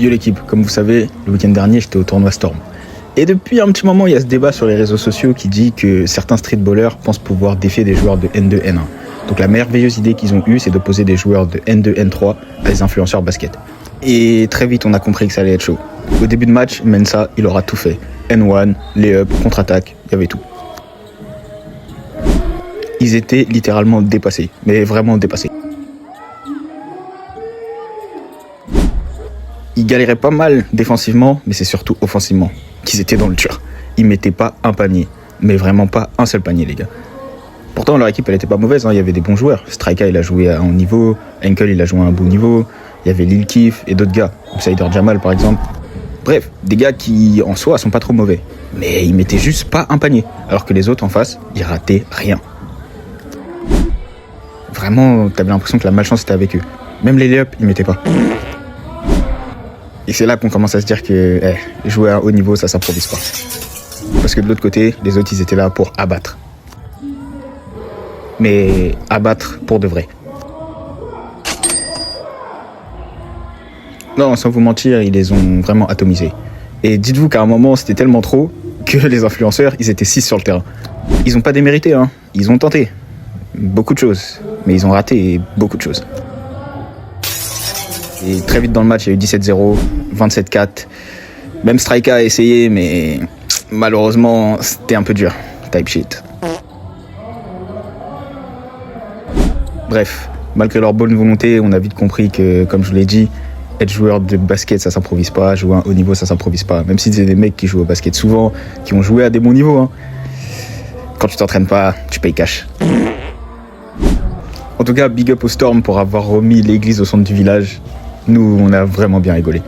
Yo l'équipe, comme vous savez, le week-end dernier j'étais au tournoi Storm. Et depuis un petit moment, il y a ce débat sur les réseaux sociaux qui dit que certains streetballers pensent pouvoir défier des joueurs de N2, N1. Donc la merveilleuse idée qu'ils ont eue, c'est d'opposer des joueurs de N2, N3 à des influenceurs basket. Et très vite, on a compris que ça allait être chaud. Au début de match, Mensa, il aura tout fait. N1, lay-up, contre-attaque, il y avait tout. Ils étaient littéralement dépassés, mais vraiment dépassés. Ils galéraient pas mal défensivement, mais c'est surtout offensivement qu'ils étaient dans le dur. Ils mettaient pas un panier, mais vraiment pas un seul panier, les gars. Pourtant, leur équipe, elle était pas mauvaise, hein. Il y avait des bons joueurs. Strika, il a joué à un haut niveau. Henkel, il a joué à un bon niveau. Il y avait Lil Keef et d'autres gars. Outsider Jamal, par exemple. Bref, des gars qui, en soi, sont pas trop mauvais. Mais ils mettaient juste pas un panier. Alors que les autres, en face, ils rataient rien. Vraiment, t'avais l'impression que la malchance était avec eux. Même les lay-ups, ils mettaient pas. Et c'est là qu'on commence à se dire que jouer à un haut niveau, ça s'improvise pas. Parce que de l'autre côté, les autres, ils étaient là pour abattre. Mais abattre pour de vrai. Non, sans vous mentir, ils les ont vraiment atomisés. Et dites-vous qu'à un moment, c'était tellement trop que les influenceurs, ils étaient 6 sur le terrain. Ils ont pas démérité, hein. Ils ont tenté beaucoup de choses, mais ils ont raté beaucoup de choses. Et très vite dans le match, il y a eu 17-0, 27-4. Même Strika a essayé, mais malheureusement, c'était un peu dur. Type shit. Bref, malgré leur bonne volonté, on a vite compris que, comme je vous l'ai dit, être joueur de basket, ça s'improvise pas. Jouer à un haut niveau, ça s'improvise pas. Même si c'est des mecs qui jouent au basket souvent, qui ont joué à des bons niveaux, hein. Quand tu t'entraînes pas, tu payes cash. En tout cas, big up au Storm pour avoir remis l'église au centre du village. Nous, on a vraiment bien rigolé.